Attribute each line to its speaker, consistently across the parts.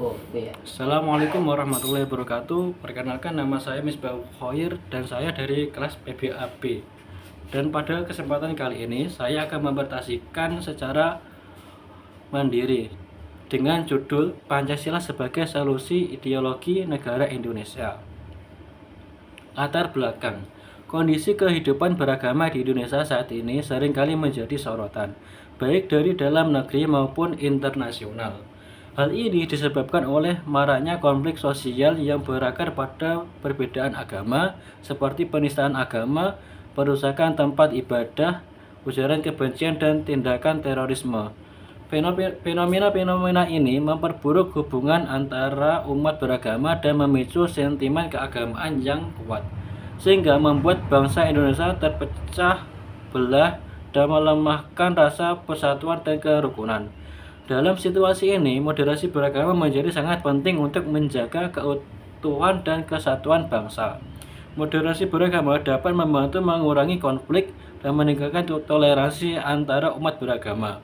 Speaker 1: Oh, iya.
Speaker 2: Assalamualaikum warahmatullahi wabarakatuh. Perkenalkan, nama saya Misbahul Khoir dan saya dari kelas PBAB. Dan pada kesempatan kali ini saya akan mempresentasikan secara mandiri dengan judul Pancasila sebagai Solusi Ideologi Negara Indonesia. Latar belakang. Kondisi kehidupan beragama di Indonesia saat ini seringkali menjadi sorotan, baik dari dalam negeri maupun internasional. Hal ini disebabkan oleh maraknya konflik sosial yang berakar pada perbedaan agama, seperti penistaan agama, perusakan tempat ibadah, ujaran kebencian, dan tindakan terorisme. Fenomena-fenomena ini memperburuk hubungan antara umat beragama dan memicu sentimen keagamaan yang kuat, sehingga membuat bangsa Indonesia terpecah belah dan melemahkan rasa persatuan dan kerukunan. Dalam situasi ini, moderasi beragama menjadi sangat penting untuk menjaga keutuhan dan kesatuan bangsa. Moderasi beragama dapat membantu mengurangi konflik dan meningkatkan toleransi antara umat beragama.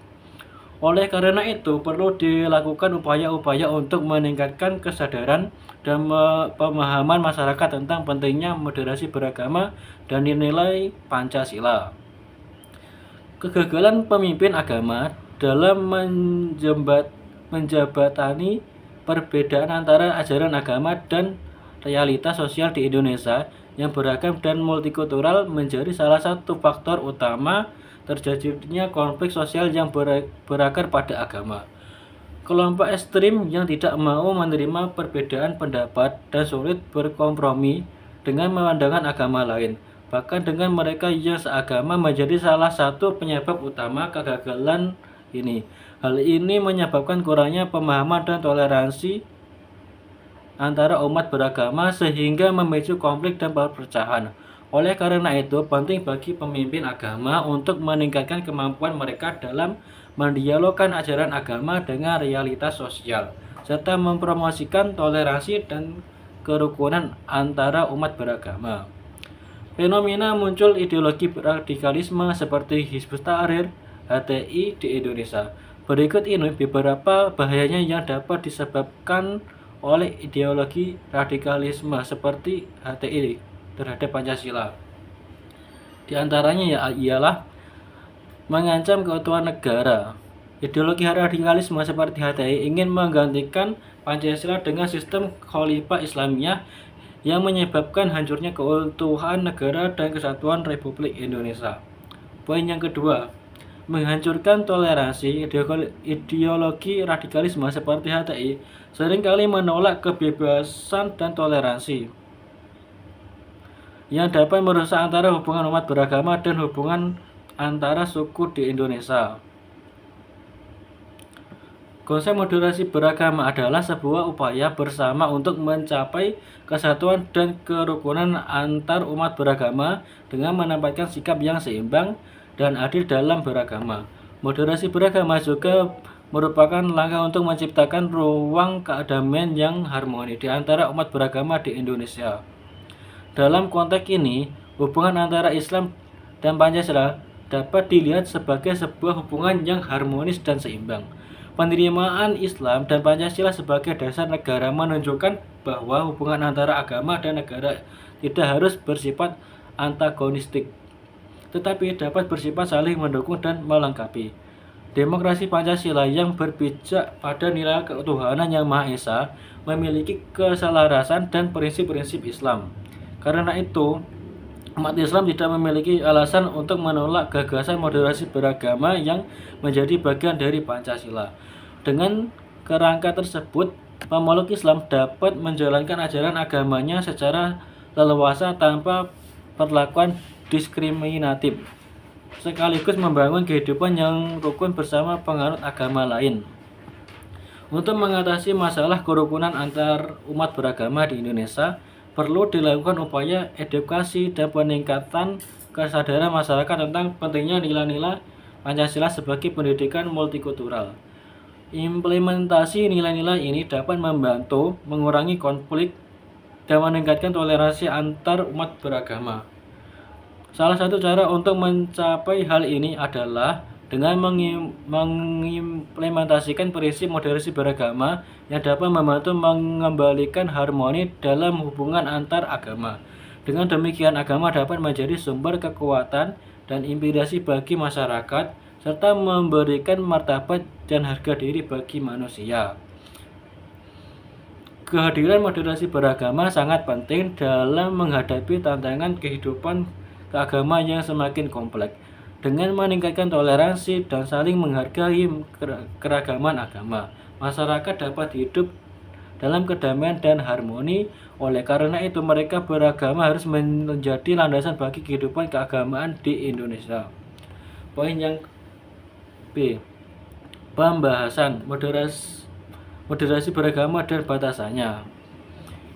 Speaker 2: Oleh karena itu, perlu dilakukan upaya-upaya untuk meningkatkan kesadaran dan pemahaman masyarakat tentang pentingnya moderasi beragama dan nilai Pancasila. Kegagalan pemimpin agama dalam menjabatani perbedaan antara ajaran agama dan realitas sosial di Indonesia yang beragam dan multikultural menjadi salah satu faktor utama terjadinya konflik sosial yang berakar pada agama. Kelompok ekstrim yang tidak mau menerima perbedaan pendapat dan sulit berkompromi dengan pandangan agama lain, bahkan dengan mereka yang seagama, menjadi salah satu penyebab utama kegagalan ini. Hal ini menyebabkan kurangnya pemahaman dan toleransi antara umat beragama sehingga memicu konflik dan perpecahan. Oleh karena itu, penting bagi pemimpin agama untuk meningkatkan kemampuan mereka dalam mendialogkan ajaran agama dengan realitas sosial, serta mempromosikan toleransi dan kerukunan antara umat beragama. Fenomena muncul ideologi radikalisme seperti Hizbut Tahrir, HTI di Indonesia. Berikut ini beberapa bahayanya yang dapat disebabkan oleh ideologi radikalisme seperti HTI terhadap Pancasila. Di antaranya ialah mengancam keutuhan negara. Ideologi radikalisme seperti HTI ingin menggantikan Pancasila dengan sistem khalifah Islamiyah yang menyebabkan hancurnya keutuhan negara dan kesatuan Republik Indonesia. Poin yang kedua, menghancurkan toleransi. Ideologi radikalisme seperti HTI seringkali menolak kebebasan dan toleransi yang dapat merusak antara hubungan umat beragama dan hubungan antara suku di Indonesia. Konsep moderasi beragama adalah sebuah upaya bersama untuk mencapai kesatuan dan kerukunan antar umat beragama dengan menempatkan sikap yang seimbang dan adil dalam beragama. Moderasi beragama juga merupakan langkah untuk menciptakan ruang kedamaian yang harmoni di antara umat beragama di Indonesia. Dalam konteks ini, hubungan antara Islam dan Pancasila dapat dilihat sebagai sebuah hubungan yang harmonis dan seimbang. Penerimaan Islam dan Pancasila sebagai dasar negara menunjukkan bahwa hubungan antara agama dan negara tidak harus bersifat antagonistik, tetapi dapat bersifat saling mendukung dan melengkapi. Demokrasi Pancasila yang berpijak pada nilai ketuhanan yang Maha Esa memiliki keselarasan dan prinsip-prinsip Islam. Karena itu, umat Islam tidak memiliki alasan untuk menolak gagasan moderasi beragama yang menjadi bagian dari Pancasila. Dengan kerangka tersebut, pemeluk Islam dapat menjalankan ajaran agamanya secara leluasa tanpa perlakuan diskriminatif, sekaligus membangun kehidupan yang rukun bersama penganut agama lain. Untuk mengatasi masalah kerukunan antar umat beragama di Indonesia, perlu dilakukan upaya edukasi dan peningkatan kesadaran masyarakat tentang pentingnya nilai-nilai Pancasila sebagai pendidikan multikultural. Implementasi nilai-nilai ini dapat membantu mengurangi konflik dan meningkatkan toleransi antar umat beragama. Salah satu cara untuk mencapai hal ini adalah dengan mengimplementasikan prinsip moderasi beragama yang dapat membantu mengembalikan harmoni dalam hubungan antar agama. Dengan demikian, agama dapat menjadi sumber kekuatan dan inspirasi bagi masyarakat, serta memberikan martabat dan harga diri bagi manusia. Kehadiran moderasi beragama sangat penting dalam menghadapi tantangan kehidupan keagamaan yang semakin kompleks. Dengan meningkatkan toleransi dan saling menghargai keragaman agama, masyarakat dapat hidup dalam kedamaian dan harmoni. Oleh karena itu, mereka beragama harus menjadi landasan bagi kehidupan keagamaan di Indonesia. Poin yang B. Pembahasan moderasi beragama dan batasannya.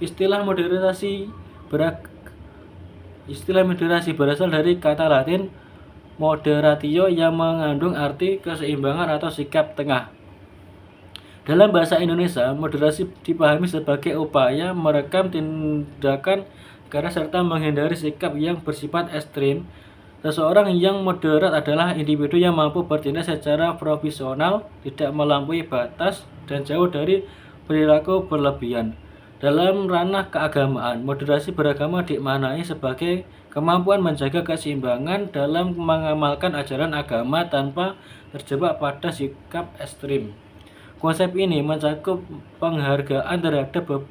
Speaker 2: Istilah moderasi berasal dari kata Latin moderatio yang mengandung arti keseimbangan atau sikap tengah. Dalam bahasa Indonesia, moderasi dipahami sebagai upaya merekam tindakan keras serta menghindari sikap yang bersifat ekstrim. Seseorang yang moderat adalah individu yang mampu bertindak secara profesional, tidak melampaui batas, dan jauh dari perilaku berlebihan. Dalam ranah keagamaan, moderasi beragama dimaknai sebagai kemampuan menjaga keseimbangan dalam mengamalkan ajaran agama tanpa terjebak pada sikap ekstrim. Konsep ini mencakup penghargaan terhadap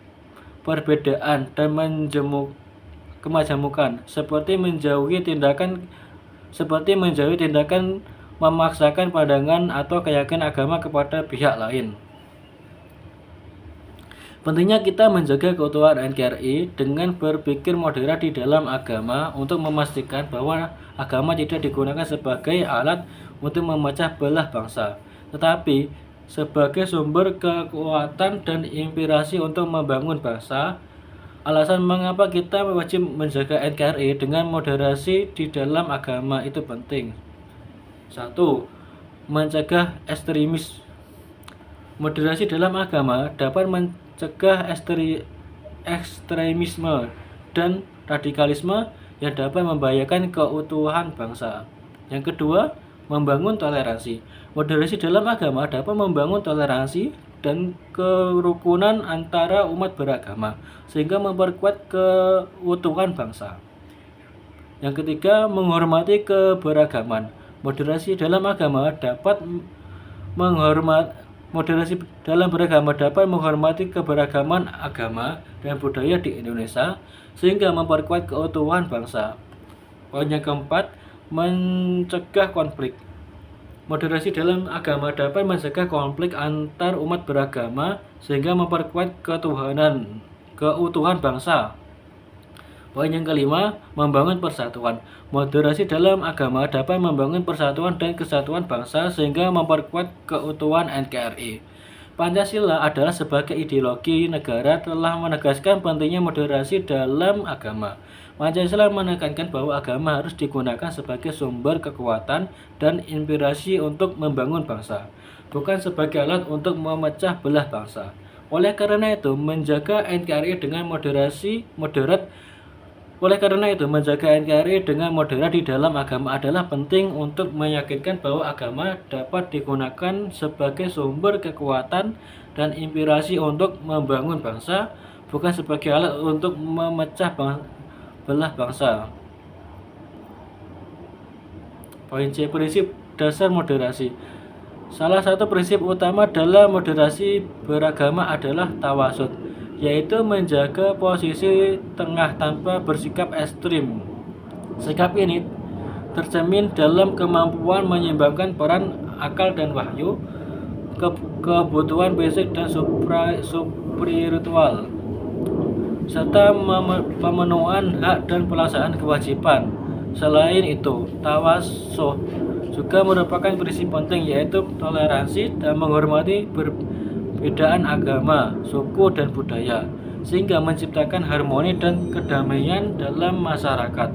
Speaker 2: perbedaan dan kemajemukan, seperti menjauhi tindakan memaksakan pandangan atau keyakinan agama kepada pihak lain. Pentingnya kita menjaga keutuhan NKRI dengan berpikir moderat di dalam agama untuk memastikan bahwa agama tidak digunakan sebagai alat untuk memecah belah bangsa, tetapi sebagai sumber kekuatan dan inspirasi untuk membangun bangsa. Alasan mengapa kita wajib menjaga NKRI dengan moderasi di dalam agama itu penting. 1. Mencegah ekstremis. Moderasi dalam agama dapat mencegah ekstremisme dan radikalisme yang dapat membahayakan keutuhan bangsa. Yang kedua, membangun toleransi. Moderasi dalam agama dapat membangun toleransi dan kerukunan antara umat beragama, sehingga memperkuat keutuhan bangsa. Yang ketiga, menghormati keberagaman. Moderasi dalam beragama dapat menghormati keberagaman agama dan budaya di Indonesia, sehingga memperkuat keutuhan bangsa. Poin yang keempat, mencegah konflik. Moderasi dalam agama dapat mencegah konflik antar umat beragama sehingga memperkuat keutuhan bangsa. Poin yang kelima, membangun persatuan. Moderasi dalam agama dapat membangun persatuan dan kesatuan bangsa sehingga memperkuat keutuhan NKRI. Pancasila adalah sebagai ideologi negara telah menegaskan pentingnya moderasi dalam agama. Pancasila menekankan bahwa agama harus digunakan sebagai sumber kekuatan dan inspirasi untuk membangun bangsa, bukan sebagai alat untuk memecah belah bangsa. Oleh karena itu, menjaga NKRI dengan moderat di dalam agama adalah penting untuk meyakinkan bahwa agama dapat digunakan sebagai sumber kekuatan dan inspirasi untuk membangun bangsa, bukan sebagai alat untuk memecah belah bangsa. Poin C, prinsip dasar moderasi. Salah satu prinsip utama dalam moderasi beragama adalah tawasud, yaitu menjaga posisi tengah tanpa bersikap ekstrim. Sikap ini tercermin dalam kemampuan menyeimbangkan peran akal dan wahyu, kebutuhan basic dan spiritual, serta pemenuhan hak dan pelaksanaan kewajiban. Selain itu, tawasuh juga merupakan prinsip penting, yaitu toleransi dan menghormati perbedaan agama, suku, dan budaya, sehingga menciptakan harmoni dan kedamaian dalam masyarakat.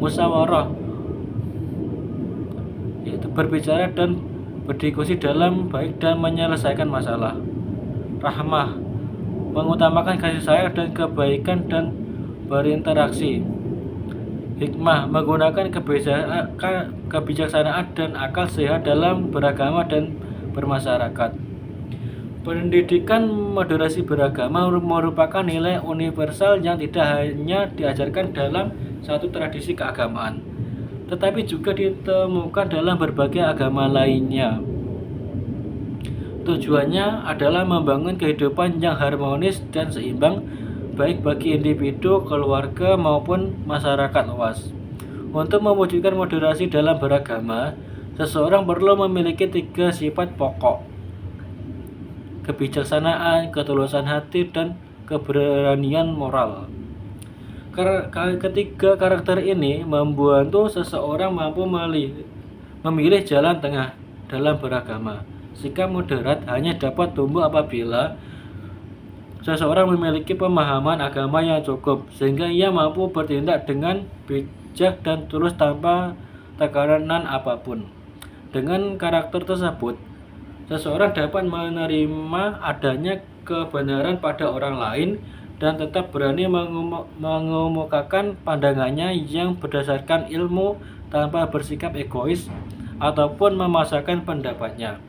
Speaker 2: Musyawarah, yaitu berbicara dan berdiskusi dalam baik dan menyelesaikan masalah. Rahmah, mengutamakan kasih sayang dan kebaikan dan berinteraksi. hikmah, menggunakan kebijaksanaan dan akal sehat dalam beragama dan bermasyarakat. Pendidikan moderasi beragama merupakan nilai universal yang tidak hanya diajarkan dalam satu tradisi keagamaan, tetapi juga ditemukan dalam berbagai agama lainnya. Tujuannya adalah membangun kehidupan yang harmonis dan seimbang, baik bagi individu, keluarga, maupun masyarakat luas. Untuk mewujudkan moderasi dalam beragama, seseorang perlu memiliki 3 sifat pokok: kebijaksanaan, ketulusan hati, dan keberanian moral. Ketiga karakter ini membantu seseorang mampu memilih jalan tengah dalam beragama. Sikap moderat hanya dapat tumbuh apabila seseorang memiliki pemahaman agama yang cukup, sehingga ia mampu bertindak dengan bijak dan tulus tanpa tekanan apapun. Dengan karakter tersebut, seseorang dapat menerima adanya kebenaran pada orang lain dan tetap berani mengemukakan pandangannya yang berdasarkan ilmu tanpa bersikap egois ataupun memaksakan pendapatnya.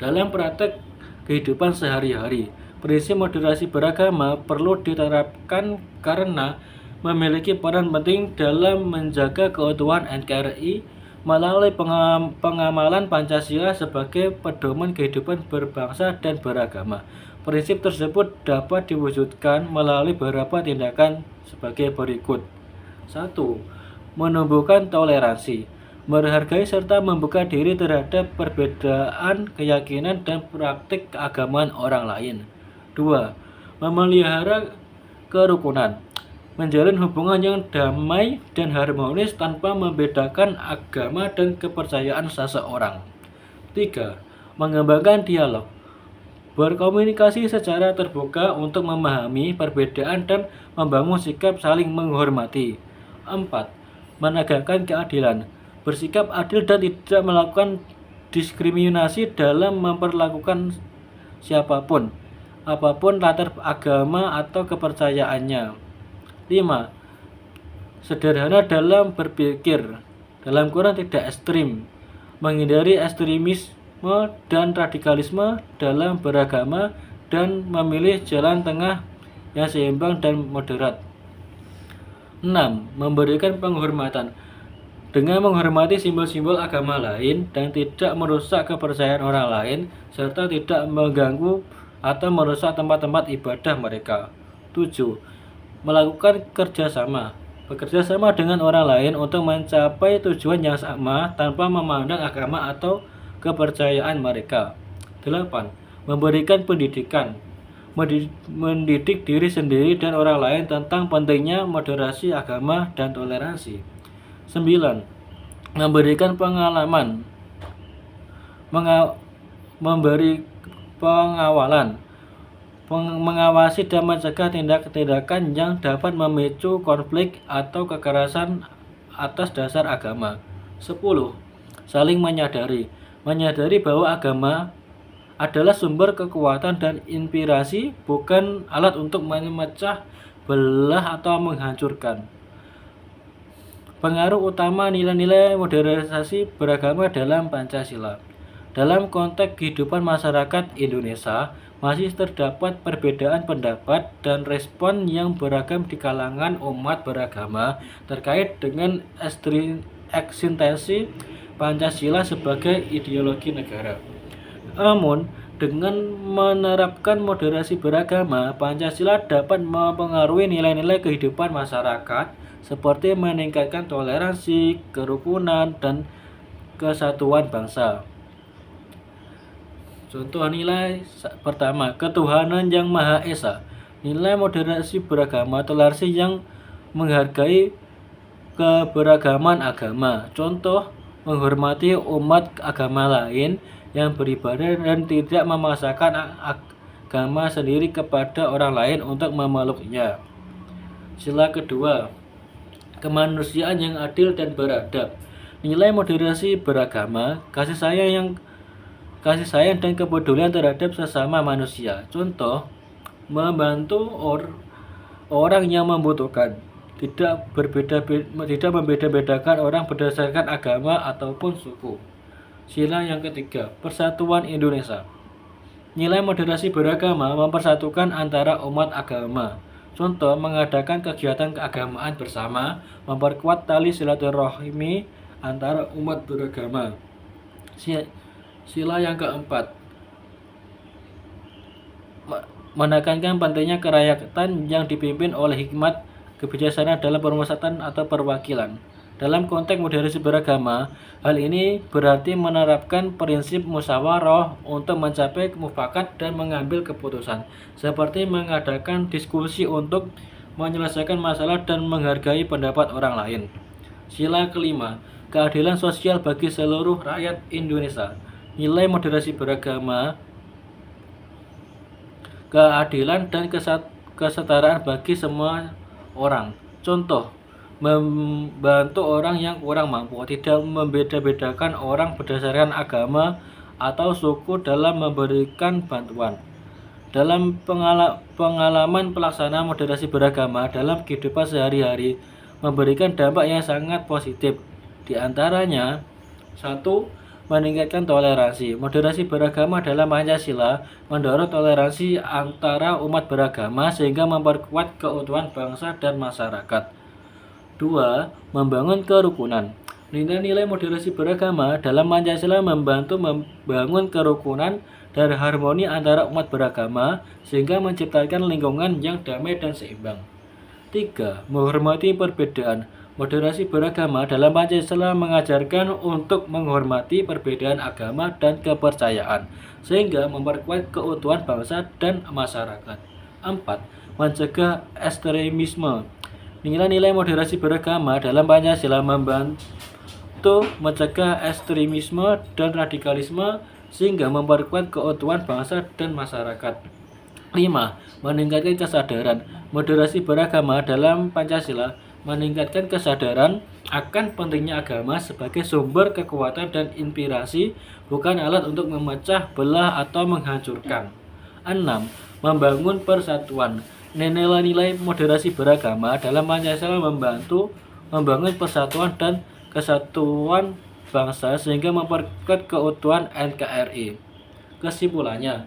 Speaker 2: Dalam praktek kehidupan sehari-hari, prinsip moderasi beragama perlu diterapkan karena memiliki peran penting dalam menjaga keutuhan NKRI melalui pengamalan Pancasila sebagai pedoman kehidupan berbangsa dan beragama. Prinsip tersebut dapat diwujudkan melalui beberapa tindakan sebagai berikut. 1. Menumbuhkan toleransi. Menghargai serta membuka diri terhadap perbedaan keyakinan dan praktik keagamaan orang lain. 2. Memelihara kerukunan. Menjalin hubungan yang damai dan harmonis tanpa membedakan agama dan kepercayaan seseorang. 3. Mengembangkan dialog. Berkomunikasi secara terbuka untuk memahami perbedaan dan membangun sikap saling menghormati. 4. Menegakkan keadilan. Bersikap adil dan tidak melakukan diskriminasi dalam memperlakukan siapapun, apapun latar agama atau kepercayaannya. 5. Sederhana dalam berpikir, dalam kurang tidak ekstrim, menghindari ekstremisme dan radikalisme dalam beragama dan memilih jalan tengah yang seimbang dan moderat. 6. Memberikan penghormatan. Dengan menghormati simbol-simbol agama lain dan tidak merusak kepercayaan orang lain, serta tidak mengganggu atau merusak tempat-tempat ibadah mereka. 7. Melakukan kerjasama. Bekerja sama dengan orang lain untuk mencapai tujuan yang sama tanpa memandang agama atau kepercayaan mereka. 8. Memberikan pendidikan. Mendidik diri sendiri dan orang lain tentang pentingnya moderasi agama dan toleransi. 9. Memberikan pengalaman. Memberi pengawalan. Mengawasi dan mencegah tindakan-tindakan yang dapat memicu konflik atau kekerasan atas dasar agama. 10. Saling menyadari. Menyadari bahwa agama adalah sumber kekuatan dan inspirasi, bukan alat untuk memecah belah atau menghancurkan. Pengaruh utama nilai-nilai moderasi beragama dalam Pancasila. Dalam konteks kehidupan masyarakat Indonesia, masih terdapat perbedaan pendapat dan respon yang beragam di kalangan umat beragama terkait dengan eksistensi Pancasila sebagai ideologi negara. Namun, dengan menerapkan moderasi beragama, Pancasila dapat mempengaruhi nilai-nilai kehidupan masyarakat seperti meningkatkan toleransi, kerukunan, dan kesatuan bangsa. Contoh nilai pertama, ketuhanan yang Maha Esa. Nilai moderasi beragama, toleransi yang menghargai keberagaman agama. Contoh, menghormati umat agama lain yang beribadah dan tidak memaksakan agama sendiri kepada orang lain untuk memeluknya. Sila kedua, kemanusiaan yang adil dan beradab. Nilai moderasi beragama, kasih sayang dan kepedulian terhadap sesama manusia. Contoh, membantu orang yang membutuhkan, tidak membeda-bedakan orang berdasarkan agama ataupun suku. Sila yang ketiga, Persatuan Indonesia. Nilai moderasi beragama mempersatukan antara umat agama. Contoh, mengadakan kegiatan keagamaan bersama, memperkuat tali silaturahmi antara umat beragama. Sila yang keempat, menekankan pentingnya kerakyatan yang dipimpin oleh hikmat kebijaksanaan dalam permusyawaratan atau perwakilan. Dalam konteks moderasi beragama, hal ini berarti menerapkan prinsip musyawarah untuk mencapai mufakat dan mengambil keputusan, seperti mengadakan diskusi untuk menyelesaikan masalah dan menghargai pendapat orang lain. Sila kelima, keadilan sosial bagi seluruh rakyat Indonesia. Nilai moderasi beragama, keadilan dan kesetaraan bagi semua orang. Contoh, membantu orang yang kurang mampu, tidak membeda-bedakan orang berdasarkan agama atau suku dalam memberikan bantuan. Dalam pengalaman pelaksanaan moderasi beragama dalam kehidupan sehari-hari memberikan dampak yang sangat positif. Di antaranya, 1. Meningkatkan toleransi. Moderasi beragama dalam Pancasila mendorong toleransi antara umat beragama sehingga memperkuat keutuhan bangsa dan masyarakat. 2. Membangun kerukunan. Nilai-nilai moderasi beragama dalam Pancasila membantu membangun kerukunan dan harmoni antara umat beragama sehingga menciptakan lingkungan yang damai dan seimbang. 3. Menghormati perbedaan. Moderasi beragama dalam Pancasila mengajarkan untuk menghormati perbedaan agama dan kepercayaan sehingga memperkuat keutuhan bangsa dan masyarakat. 4. Mencegah ekstremisme. Nilai-nilai moderasi beragama dalam Pancasila membantu mencegah ekstremisme dan radikalisme sehingga memperkuat keutuhan bangsa dan masyarakat. 5. Meningkatkan kesadaran. Moderasi beragama dalam Pancasila meningkatkan kesadaran akan pentingnya agama sebagai sumber kekuatan dan inspirasi, bukan alat untuk memecah belah atau menghancurkan. 6. Membangun persatuan. Nilai-nilai moderasi beragama dalam Pancasila membantu membangun persatuan dan kesatuan bangsa sehingga memperkuat keutuhan NKRI. Kesimpulannya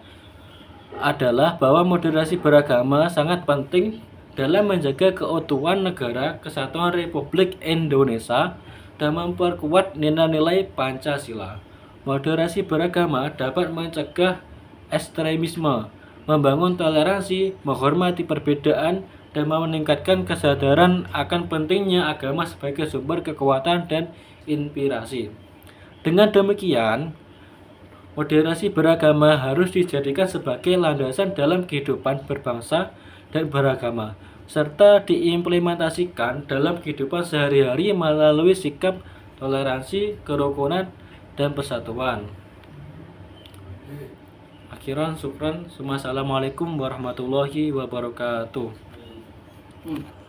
Speaker 2: adalah bahwa moderasi beragama sangat penting dalam menjaga keutuhan negara kesatuan Republik Indonesia dan memperkuat nilai-nilai Pancasila. Moderasi beragama dapat mencegah ekstremisme, membangun toleransi, menghormati perbedaan, dan meningkatkan kesadaran akan pentingnya agama sebagai sumber kekuatan dan inspirasi. Dengan demikian, moderasi beragama harus dijadikan sebagai landasan dalam kehidupan berbangsa dan beragama, serta diimplementasikan dalam kehidupan sehari-hari melalui sikap toleransi, kerukunan, dan persatuan. Akhiran, syukran. Assalamualaikum warahmatullahi wabarakatuh.